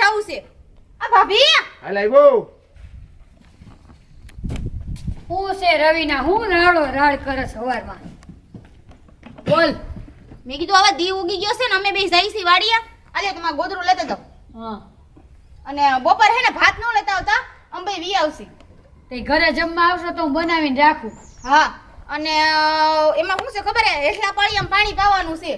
જાવું છે આ ભાભી હાલ આવ્યો હું છે રવિના હું રાડો રાડ કરે સવારમાં બોલ. મેં કીધું હવે દી ઉગી ગયો છે ને અમે બે જઈ છી વાડિયા આજે તમારા ગોદરું લેતા જાવ હા અને બપોર હે ને ભાત ન લેતા આવતા અંબે વી આવશે તે ઘરે જમવા આવશો તો હું બનાવીને રાખું. હા અને એમાં શું છે ખબર હે હેઠલા પાળીયામાં પાણી પાવાનું છે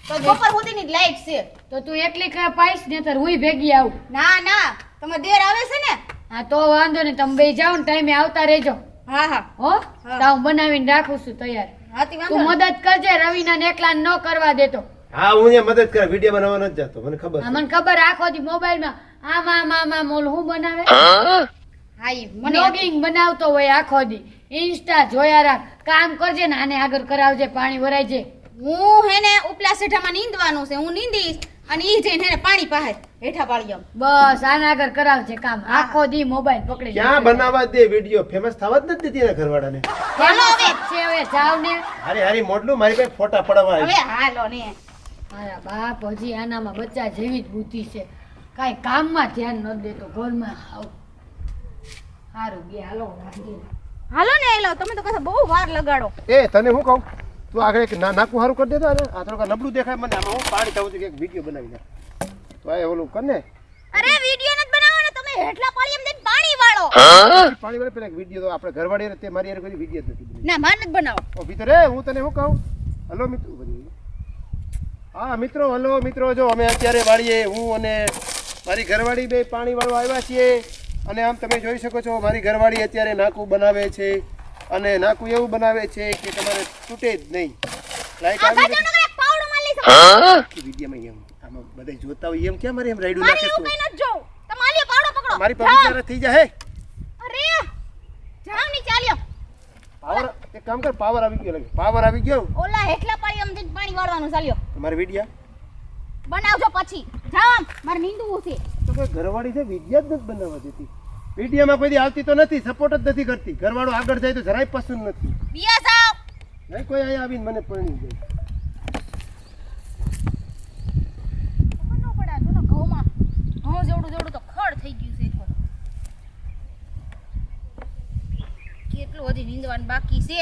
તો બપોર સુધીની જ લાઈટ છે. તો તું એકલી કા પાઈશ ને તાર હુંય ભેગી આવું. ના ના તમારે દેર આવે છે ને. હા તો વાંધો નહીં, તમે બે જાઓ ને ટાઈમે આવતા રહેજો. હા હા હો તો હું બનાવીને રાખું છું તૈયાર. હાથી વાંધો તું મદદ કરજે રવિના ને એકલા ન કરવા દેતો. હા હું અહીંયા મદદ કરા વિડિયો બનાવવાનો જ જાતો મને ખબર હા મને ખબર આખો દી મોબાઈલમાં આમ ઓલ હું બનાવે હા ઈ મને બ્લોગિંગ બનાવતો હોય આખો દી ઇન્સ્ટા જોયા રાખ. કામ કરજે ને આને આગળ કરાવજે પાણી ભરાયજે. હું હે ને ઉપલા સેઠામાં નીંદવાનું છે હું નીંદીશ અને ઈ જઈને હે ને પાણી પાહે હેઠા પાળીયામાં બસ આને આગળ કરાવજે કામ. આખો દી મોબાઈલ પકડી ક્યાં બનાવવા દે વિડિયો ફેમસ થવા જ નથી દેતી એના ઘરવાળાને. હાલો હવે છે હવે જાવ ને. હારી મોડલું મારી પાસે ફોટા પડવા હવે હાલો ને મારા બાપ હજી આનામાં બચ્ચા જેવી જ બુદ્ધિ છે, કાંઈ કામમાં ધ્યાન ન દેતો ઘરમાં. આવ સારું ગયા હાલો વાંધી. હાલો ને એલો તમે તો પાછા બહુ વાર લગાડો. એ તને હું કહું તું આગળ એક નાકું સારું કરી દેતો ને આ થોડું નબળું દેખાય મને આમાં હું પાણી થવું છું કે એક વિડિયો બનાવી નાખ તો આ ઓલું કર ને અરે વિડિયો નથી બનાવવાનો તમે હેઠલા પાળીયામાં જઈને પાણી વાળો. પાણી વાળે પેલા એક વિડિયો તો આપણે ઘરવાળી તે મારી યાર કોઈ વિડિયો જ નથી બનાવી. ના માર નથી બનાવો. ઓ ભીતર રે હું તને શું કહું હલો મિત્રો હા મિત્રો હલો મિત્રો જો અમે અત્યારે વાળીએ હું અને મારી ઘરવાળી બે પાણી વાળવા આવ્યા છીએ અને આમ તમે જોઈ શકો છો મારી ઘરવાળી અત્યારે નાકું બનાવે છે અને નાકું એવું બનાવે છે કે તમારે તૂટે જ નહીં. લાઈટ આવી બાજુનો એક પાવડો માર લઈશ. વિડિયોમાં એમ આમાં બધા જોતા હોય એમ ક્યાં મારે એમ રાઈડું નાખે મારી તું એવું કઈ નથી જોઉં. તમે આલિયો પાવડો પકડો. મારી પવિત્ર થઈ જાય અરે જાવ ની ચાલ્યો. પાવર એક કામ કર પાવર આવી ગયો લાગે પાવર આવી ગયો ઓલા હેઠલા પાળીયામાં જઈને પાણી વાળવાનું ચાલ્યો. મારી વિડિયા બનાવજો પછી જાવ આમ મારે નીંદવું છે. તો કોઈ ઘરવાળી છે વિડિયા જ નથી બનાવવા દેતી વિડિયામાં કોઈ દી આવતી તો નથી સપોર્ટ જ નથી કરતી ઘરવાળો આગળ જાય તો જરાય પસંદ નથી બિયા જાવ. નહીં કોઈ અહીંયા આવીને મને પરણી જાય ખબર ન પડે જો ઘઉંમાં ઘઉં જેવડું તો ખડ થઈ ગયું છે. કેટલું હજી નીંદવાનું બાકી છે.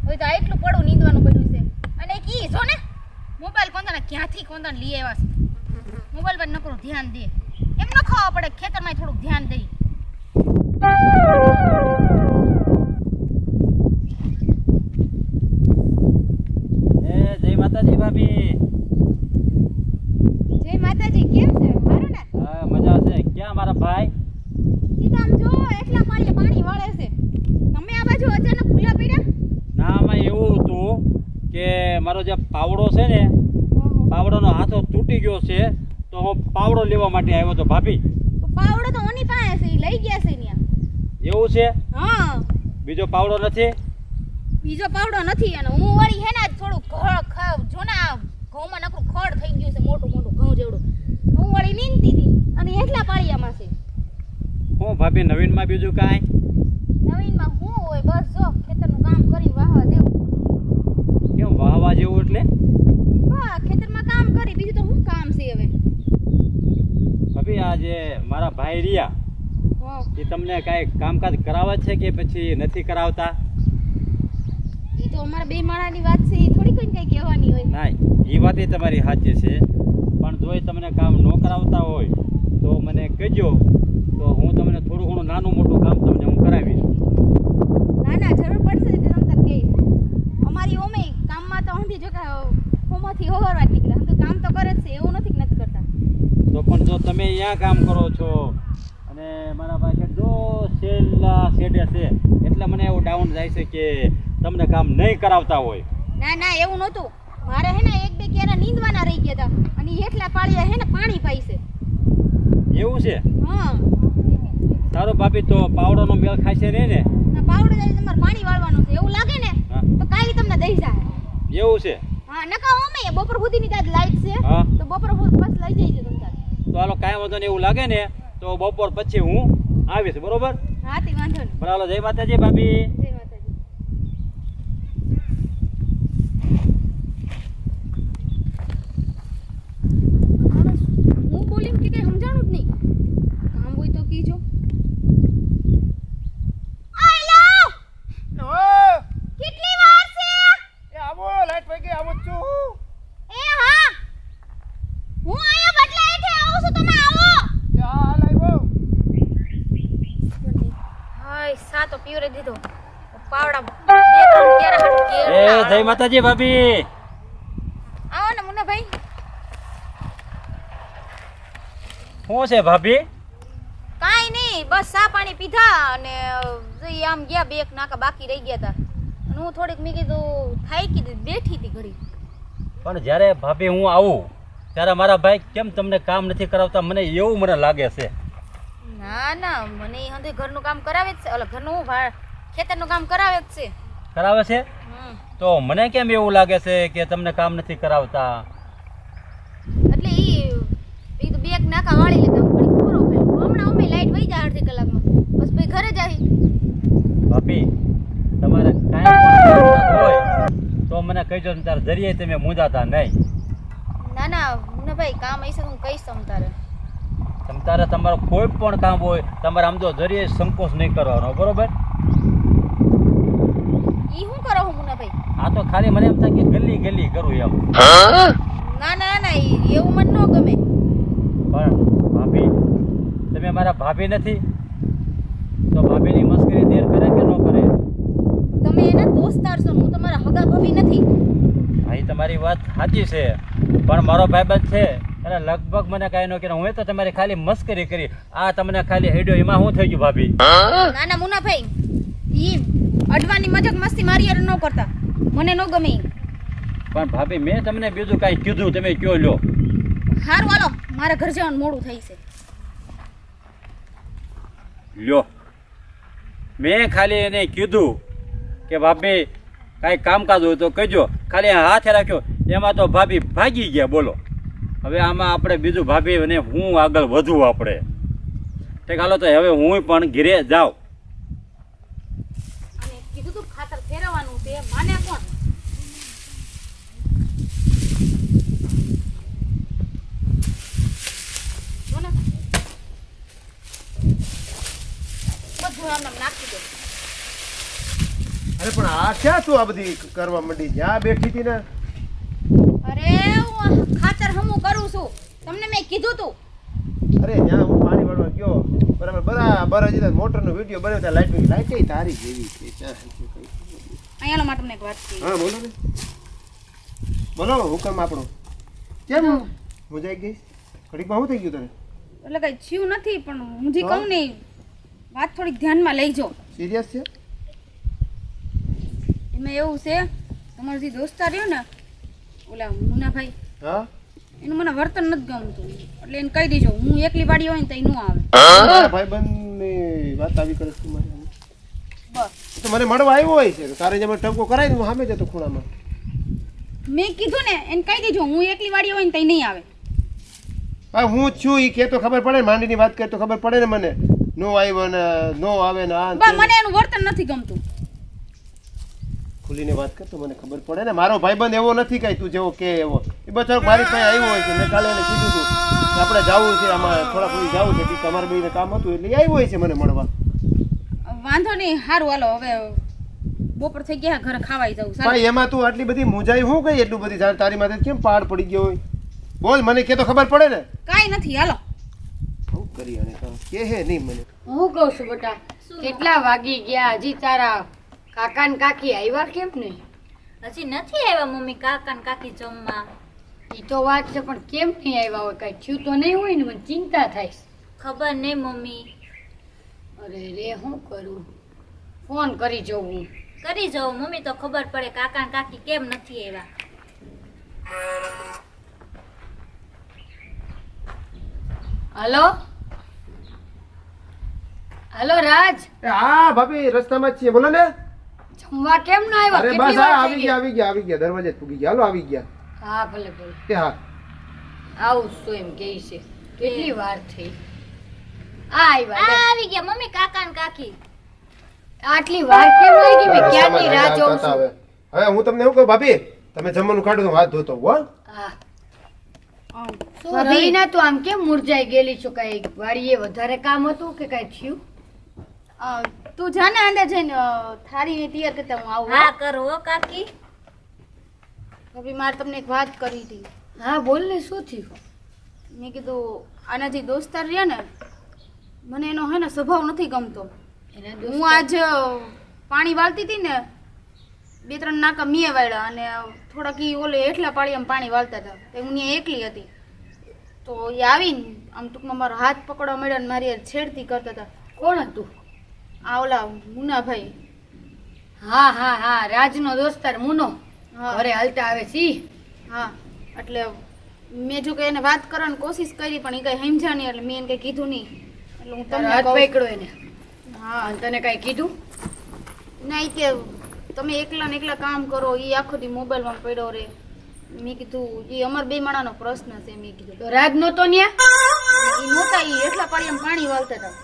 હવે તો આટલું પડું નીંદવાનું પડ્યું છે અને કી જો ને મોબાઈલ કોંદાને ક્યાંથી કોંદાને લઈ આવ્યા છે. મોબાઈલ પર નકરું ધ્યાન દે એમ ન ખાવા પડે ખેતરમાં થોડુંક ધ્યાન દઈ. જય માતાજી ભાભી. જય માતાજી કેમ છે મારું ને હા મજા છે. ક્યાં મારા ભાઈ? ઈ તો આમ જો એટલા પાણી પાણી વાળે છે. તમે આ બાજુ અચાનક ખુલ્લા પડ્યા. ના આમાં એવું હતું કે મારો જે પાવડો છે ને પાવડોનો હાથો તૂટી ગયો છે તો હું પાવડો લેવા માટે આવ્યો હતો ભાભી. તો પાવડો તો ઓની પાસે છે ઈ લઈ ગયા છે ન્યા. એવું છે? હા બીજો પાવડો નથી? બીજો પાવડો નથી અને હું વળી હે ને થોડું જો ને આ ઘઉંમાં નકરું ખડ થઈ ગયું છે મોટું મોટું ઘઉં જેવડું. હું વળી નીંદતી હતી અને એટલા પાળિયામાં છે. હું ભાભી નવીનમાં બીજું કાંઈ? નવીનમાં હું હોય બસ જો ખેતરનું કામ કરીને વાહવા દેવું. કેમ વાહવા જેવું એટલે? હા ખેતરમાં કામ કરી બીજું તો શું કામ છે હવે. ભાભી આ જે મારા ભાઈ રહ્યા હા એ તમને કાંઈ કામકાજ કરાવે છે કે પછી નથી કરાવતા? ઈ તો અમારા બે માળાની વાત છે ઈ થોડી કોઈ કઈ કહેવાની હોય. ના એ વાત તમારી સાચી છે પણ જો એ તમને કામ ન કરાવતા હોય તો મને કહેજો તો હું તમને થોડું ઘણું નાનું મોટું કામ તમને હું કરાવીશ. ના ના જરૂર પડશે તો તમ તાર કહીશ. અમારી ઓમે કામમાં તો હંધી જો કે હોમાંથી હોવરવા જ નીકળે. હમ તો કામ તો કરે જ છે એવું નથી કે નથી કરતા. તો પણ જો તમે અહીંયા કામ કરો છો અને મારા પાસે જો છેલ્લા શેડે છે એટલે મને એવું ડાઉન જાય છે કે તમને કામ નહીં કરાવતા હોય. ના ના એવું નહોતું. મારે હે ને એક બે ક્યારે નીંદવાના રહી ગયા હતા અને ઈ હેઠલા પાળિયા હે ને પાણી પાઈ છે. એવું છે? હા સારું ભાભી તો પાવડોનો મેળ ખાય છે નહીં ને? ના પાવડો જાય તમારે પાણી વાળવાનું છે એવું લાગે ને હા. તો કાઈ તમને દઈ જાય. એવું છે? હા નકા ઓમે બપોર સુધીની તાજ લાઈટ છે હા તો બપોર બસ લઈ જઈજો તમે તાર. તો હાલો કાંઈ વાંધો નહીં એવું લાગે ને તો બપોર પછી હું આવીશ બરોબર? હા તે વાંધો નહીં. બરાબર જય માતાજી ભાભી. જય માતાજી. હું બોલીને કે કઈ સમજાણું જ નહીં. ચા તો પીવરે દીધો પાવડા બે ત્રણ કેરા હાટુ એ કેટલા જય માતાજી ભાભી. આવો ને મુન્નાભાઈ. શું છે ભાભી? કાંઈ નહીં, બસ ચા પાણી પીધા અને જઈ આમ ગયા, બે એક નાકા બાકી રહી ગયા હતા અને હું થોડીક મેં કીધું થાકી હતી, બેઠી હતી ઘડી. પણ જ્યારે ભાભી હું આવું ત્યારે મારા ભાઈ કેમ તમને કામ નથી કરાવતા, મને એવું મને લાગે છે. ના ના, મને ઈ હંધે ઘરનું કામ કરાવે જ છે, ઓલા ઘરનું હું ખેતરનું કામ કરાવે જ છે. કરાવે છે તો મને કેમ એવું લાગે છે કે તમને કામ નથી કરાવતા? એટલે ઈ તો બે એક નાકા વાળી લેતા હું ઘડી પૂરો કર્યો. હમણાં અમે લાઈટ વહી જાય અડધી કલાકમાં, બસ ભાઈ ઘરે જાય. ભાભી તમારે કાંઈ હોય તો મને કહેજો ને, તારે જરીએ તમે મૂંઝાતા નહીં. ના ના મુન્નાભાઈ, કામ હશે તો હું કહીશ તમતારે. તમારે તમારું કોઈ પણ કામ હોય તમારે આમ તો જરીએ સંકોચ નહીં કરવાનો, બરોબર? ઈ શું કરો હું મુન્નાભાઈ? આ તો ખાલી મને એમ થાય કે ગલી ગલી કરું એમ. ના ના ના, એવું મને ન ગમે. પણ ભાભી તમે મારા ભાભી નથી તો ભાભીની મસ્કરી દેર કરે કે ન કરે? તમે એના દોસ્તાર છો, હું તમારા હગા ભાભી નથી. ભાઈ તમારી વાત સાચી છે, પણ મારો ભાઈબંધ છે અને લગભગ મને કાંઈ ન કે હું તો તમારી ખાલી મસ્કરી કરી. આ તમને ખાલી હેડ્યો, એમાં શું થઈ ગયું ભાભી? ના ના મુન્નાભાઈ, ઈ અડવાની મજાક મસ્તી મારી યાર ન કરતા, મને ન ગમે ઈ. પણ ભાભી મેં તમને બીજું કાંઈ કીધું, તમે કયો લ્યો. હારું હાલો, મારા ઘર જવાનું મોડું થઈ છે. લ્યો મેં ખાલી એને કીધું કે ભાભી કાંઈ કામકાજ હોય તો કહેજો, ખાલી હાથે રાખ્યો એમાં તો ભાભી ભાગી ગયા. બોલો હવે આમાં આપણે બીજું ભાભી અને હું આગળ વધવું આપણે. ઠીક હાલો તો હવે હું પણ ઘરે જાઉં. અને કીધું તું ખાતર ફેરવવાનું છે, માને કોણ? જો ને, બધું આમ નાખી દો. અરે પણ આ ક્યાં તું આ બધી કરવા માંડી? જ્યાં બેઠી હતી ને અરે હું ખાતર હમું કરું છું, તમને મેં કીધું તું. અરે જ્યાં હું પાણી વાળવા ગયો બરાબર બરાબર હજી મોટરનો વિડીયો બનાવ્યો ત્યાં લાઈટ તારી જેવી છે. અહીંયા માટે તમને એક વાત કહી. હા બોલો ને, બોલો હુકમ આપણો. કેમ મુંજાઈ ગઈ? ઘડીકમાં શું થઈ ગયું તને? એટલે કઈ થયું નથી, પણ હું જે કહું ને વાત થોડીક ધ્યાનમાં લઈજો. સિરિયસ છે? એમાં એવું છે, તમારો જે દોસ્તાર રહ્યો ને ઓલા મુન્નાભાઈ, હા એનું મને વર્તન નથી ગમતું, એટલે એને કહી દેજો હું એકલી વાડી હોય ને તો ઈ ન આવે. તારા ભાઈબંધની વાત આવી કરે છે મારી. બસ તો મને મળવા આવ્યો હોય છે, તારે જેમ ટપકો કરાય ને હું સામે જતો ખૂણામાં. મેં કીધું ને એને કહી દેજો હું એકલી વાડી હોય ને તો ઈ નહીં આવે. હા હું જ છું, એ કે તો ખબર પડે ને, માંડીની વાત કરે તો ખબર પડે ને મને. નો આવ્યો ને નો આવે ને આ બસ મને એનું વર્તન નથી ગમતું. ખુલીને વાત કર તો મને ખબર પડે ને. મારો ભાઈબંધ એવો નથી કઈ તું જેવો કે એવો. એ બચારો મારી પાસે આવ્યો હોય છે, મેં કાલે એને કીધું હતું કે આપણે જવું છે આમાં થોડા થોડી જવું છે, તમારે બેને કામ હતું એટલે આવ્યો હોય છે મને મળવા. વાંધો નહીં, સારું હાલો, હવે બપોર થઈ ગયા, ઘરે ખાવાઈ જવું. ભાઈ એમાં તું આટલી બધી મુંજાઈ હું કઈ એટલું બધી જાણ તારી માથે કેમ પહાડ પડી ગયો હોય? બોલ મને કે તો ખબર પડે ને. કાંઈ નથી, હાલો. હું કરી અને કે હે નહીં મને. હું કહું છું બેટા, કેટલા વાગી ગયા, હજી તારા કાકા ને કાકી આવ્યા કેમ નહીં? હજી નથી આવ્યા મમ્મી કાકા ને કાકી જમવા. ઈ તો વાત છે, પણ કેમ નહીં આવ્યા હોય? કઈ થયું તો નહીં હોય ને? મને ચિંતા થાય છે. ખબર નહીં મમ્મી, અરે રે શું કરું? ફોન કરી જોઉં. કરી જાઓ મમ્મી તો ખબર પડે કાકા ને કાકી કેમ નથી આવ્યા. હલો હલો રાજ, હા ભાભી રસ્તામાં જ છીએ, બોલો ને. જમવા કેમ ના આવ્યા? અરે કેટલી બસ વાર આવી થઈ ગયા આવી ગયા દરવાજે જ પૂગી ગયા. હાલો આવી ગયા. હા ભલે ભલે, તે હા આવું છું એમ કે છે. કેટલી વાર થઈ? આવ્યા લે. આવી ગયા મમ્મી કાકા ને કાકી. આટલી વાર કેમ લાગી? મેં ક્યારની રાહ જોઉં આવતા છું. હવે હું તમને શું કહું ભાભી, તમે જમવાનું કાઢો તો હાથ ધોતો હો. હા, શું રહીના તું આમ કેમ મુરઝાઈ ગયેલી છો? કઈ વાડીએ વધારે કામ હતું કે કઈ થયું? તું જાને અંદર જઈને થાળી તૈયાર કરતા હું આવું. હા કરો હો કાકી. ભાભી મારે તમને એક વાત કરી હતી. હા બોલ ને, શું થયું? મેં કીધું આના જે દોસ્તાર રહ્યા ને મને એનો હે ને સ્વભાવ નથી ગમતો. એના હું દોસ્તાર- આજ પાણી વાળતી હતી ને 2-3 નાકા મીએ વાળ્યા અને થોડાક ઈ ઓલે હેઠલા પાળિયામાં પાણી વાળતા હતા તે હું ત્યાં એકલી હતી તો એ આવીને આમ ટૂંકમાં મારો હાથ પકડવા મળ્યો ને મારી હારે છેડતી કરતા હતા. કોણ હતું? આ ઓલા મુનાભાઈ. હા હા હા, રાજનો દોસ્તાર મુનો. હા. ઘરે હાલતા આવે સી. હા એટલે મેં જો કે એને વાત કરવાની કોશિશ કરી પણ એ કઈ સમજ્યા નહીં એટલે મેં એને કઈ કીધું નહીં એટલે હું તારો તમને હાથ કહું. પકડ્યો એને. હા અને તને કઈ કીધું? ના ઈ કે તમે એકલા ને એકલા કામ કરો એ આખો દી મોબાઈલમાં પડ્યો રે. મેં કીધું એ અમાર બે માણાનો પ્રશ્ન છે. મેં કીધું તો રાજ નહોતો ન્યા? એ નહોતા એ એટલા પાળિયામાં પાણી વાળતા હતા.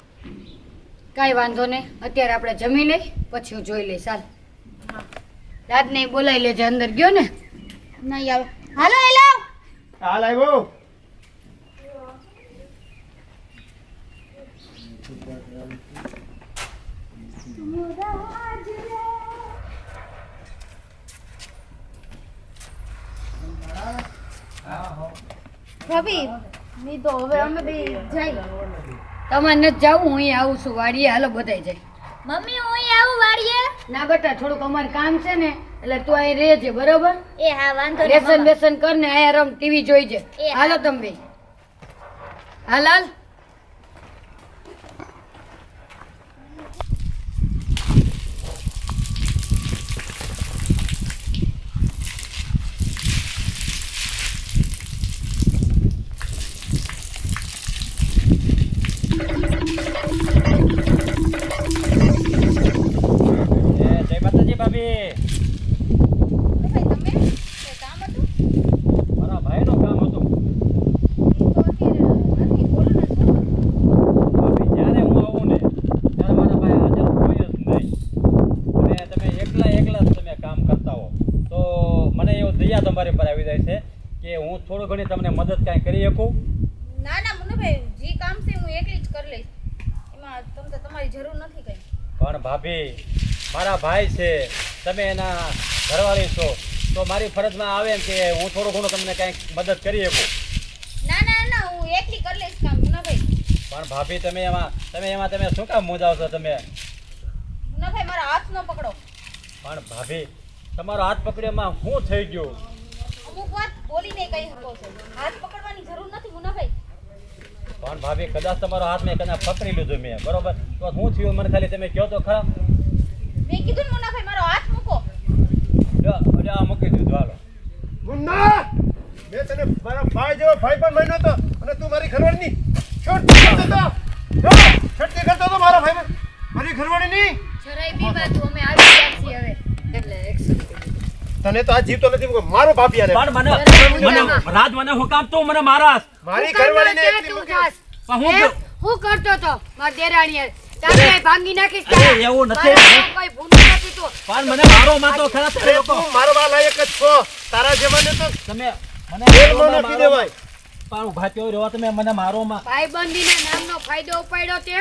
કાંઈ વાંધો નહીં, અત્યારે આપણે જમી લઈ પછી હું જોઈ લઈશ. હાલ હા રાજને બોલાવી લેજે, અંદર ગયો ને. નહીં આવે. હાલો એલા હાલ આવ્યો. ભાભી નહીં તો હવે અમે બે જાય. તમારે નથી જાવું, હું અહીં આવું છું વાડીએ. હાલો બધાય જાય. મમ્મી હું અહીં આવું વાડીએ. ના બેટા, થોડુંક અમારે કામ છે ને એટલે તું અહીં રહેજે, બરોબર? એ હા વાંધો નહીં લેસન મમ્મા. બેસન કર ને અહીંયા રમ, ટીવી જોઈજે. એ હા. હાલો તમે બે. હાલ હાલ. જય માતાજી ભાભી. ભાઈ તમે કઈ કામ હતું? મારા ભાઈનું કામ હતું. ઈ તો અત્યારે નથી. બોલો ને શું હતું? ભાભી જ્યારે હું આવું ને ત્યારે મારા ભાઈ હાજર હોય જ નહીં. અને તમે એકલા એકલા જ તમે કામ કરતા હો તો મને એવું દયા તમારી પર આવી જાય છે કે હું થોડું ઘણી તમને મદદ કાંઈ કરી શકું. ના ના મુન્નાભાઈ જે કામ છે હું એકલી જ કરી લઈશ. એમાં તમને તમારી જરૂર નથી કઈ. પણ ભાભી મારા ભાઈ છે, તમે એના ઘરવાળી છો તો મારી ફરજમાં આવે ને કે હું થોડું ઘણું તમને કાંઈક મદદ કરી શકું. ના ના ના હું એકલી કરી લઈશ કામ મુન્નાભાઈ. પણ ભાભી તમે શું કામ મૂંઝાવ છો તમે? મુન્નાભાઈ મારા હાથ ન પકડો. પણ ભાભી તમારો હાથ પકડ્યામાં શું થઈ ગયું? અમુક વાત બોલીને કહી શકો છો. હાથ પકડવાની જરૂર નથી મુન્નાભાઈ. પણ ભાભી કદાચ તમારો હાથ મેં કદાચ પકડી લીધો મેં, બરોબર, તો શું થયું મને ખાલી તમે કહો તો ખરા. મેં કીધું ને મુન્નાભાઈ મારો હાથ મૂકો. લ્યો, આ મૂકી દીધું. હાલો મુન્ના, મેં તને મારા ભાઈ જેવો ભાઈ પણ માન્યો હતો અને તું મારી ઘરવાળીની છોડતી કરતો હતો. જો, છોડતી કરતો હતો મારા ભાઈ મારી ઘરવાળીની. જરાય બી બાજુ અમે આવી ગયા છીએ હવે. એટલે એક્શન કરી. તને તો આ જીવતો નથી મૂકો. મારો ભાભી આને. પણ મને રાજ મને હું કામ તું મને મારાસ. મારી હું કામ ઘરવાળીને ક્યાં એકલી તું મૂકી. જાસ? પણ હું હે? કરું? હું કરતો તો મારી દેરાણીએ. તારે કાંઈ ભાંગી નાખીશ અરે, તારા? એવું નથી. મારા કોઈ ભૂલું નથી તું. પણ મને મારો માં તો ખરા તમે અરે લોકો. તું મારો વાલ લાયક જ છો. તારા જેવાને તો તમે મને જેલમાં નાખી દેવાય. પણ ઉભા થયો રહ્યો તમે મને મારો માં. ભાઈબંધીના નામનો ફાયદો ઉપાડ્યો તે?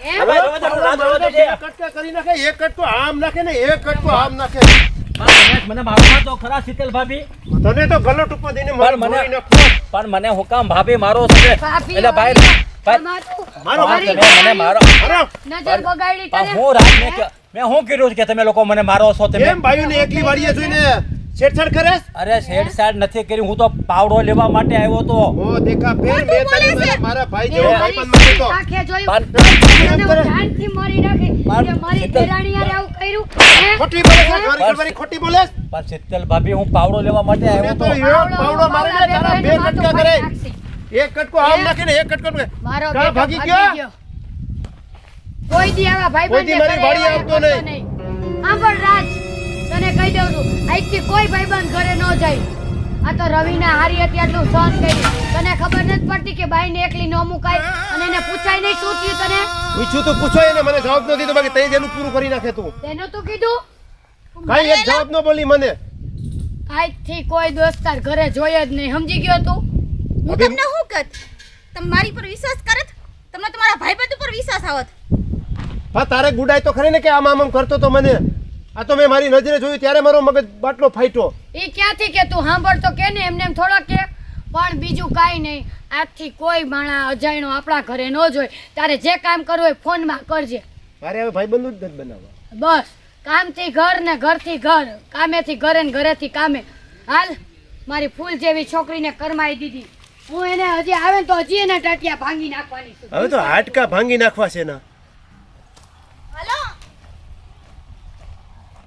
હે? હવે રવા દે, રાજ રવા દે. બે કટકા કરી નાખે. એક કટકો આમ નાખે ને એક કટકો આમ નાખે. પણ મને મારો માં તો ખરા શીતલ ભાભી. તને તો ગલો ટૂંપા દઈને પણ મારી મને ગોળી નાખો. પણ મને હું કામ ભાભી મારો છે ભાભી એટલે ભાઈ વાળી. ભાઈ આમાં તું મારો મારી તમે મને મારો અરે નજર બગાડી પણ તને. હું રાજ મેં હું કીધું કે તમે લોકો મને મારો છો તમે. કેમ ભાઈઓને એકલી વાડીએ જોઈને છેડછાડ કરે? અરે છેડછાડ નથી કરી, હું તો પાવડો લેવા માટે આવ્યો તો. ઓ દેખા ફેર મેં તને મારા ભાઈ જેવો એ ભાઈ મારી પણ માન્યો તો. આંખે જોયું. પણ- તને હું ધ્યાનથી મારી નાખી. પણ કે મારી શીતલ- દેરાણી હારે આવું કર્યું. હે? ખોટી બોલે છે મારી ઘરવાળી ખોટી બોલે છે? પણ શીતલ ભાભી હું પાવડો લેવા માટે આવ્યો મેં તો. તો એવો પાવડો મારીને તારા બે માથું કટકા ફાડી કરે. નાખશે. એક કટકો આમ નાખીને એક કટકો નાખે. મારો ક્યાં બેટો ભાગી ભાગી ગયો? ગયો. કોઈ દી આવા ભાઈ કોઈ દી મારી વાડી આવતો નહીં. સાંભળ રાજ, તને કહી દઉં છું, આજથી કોઈ ભાઈબંધ ઘરે ન જાય. આ તો રવિના હારી હતી આટલું સહન કર્યું. તને ખબર નથી પડતી કે બાઈને એકલી ન મુકાય અને એને પૂછાય નહીં શું થયું તને? પૂછ્યું તો પૂછો એને, મને જવાબ ન દીધો. બાકી તઈ જ એનું પૂરું કરી નાખે તું. તેનું તું કીધું? કાંઈ એક જવાબ ન બોલી મને. આજથી કોઈ દોસ્તાર ઘરે જોઈએ જ નહીં, સમજી ગયો તું? હું અભી- તમને શું કહેત? તમે મારી પર વિશ્વાસ કરત? તમને તમારા ભાઈબંધ ઉપર વિશ્વાસ આવત? હા તારે ગુડાય તો ખરી ને કે આમ આમ આમ કરતો તો મને. આ તો મેં મારી નજરે જોયું ત્યારે મારો મગજ બાટલો ફાટ્યો. એ ક્યાંથી કે તું સાંભળતો કે ને એમને એમ થોડો કે. પણ બીજું કાંઈ નહીં, આજથી કોઈ માણા અજાણ્યો આપણા ઘરે ન જોઈ. તારે જે કામ કરવું હોય ફોનમાં કરજે. મારે હવે ભાઈબંધુ જ નથી બનાવવા. બસ કામથી ઘર ને ઘરથી ઘર, કામેથી ઘરે ને ઘરેથી કામે. હાલ મારી ફૂલ જેવી છોકરીને કરમાઈ દીધી. હું એને હજી આવે ને તો હજી એને ટાટિયા ભાંગી નાખવાની છું. હવે તો હાડકા ભાંગી નાખવા છે ના.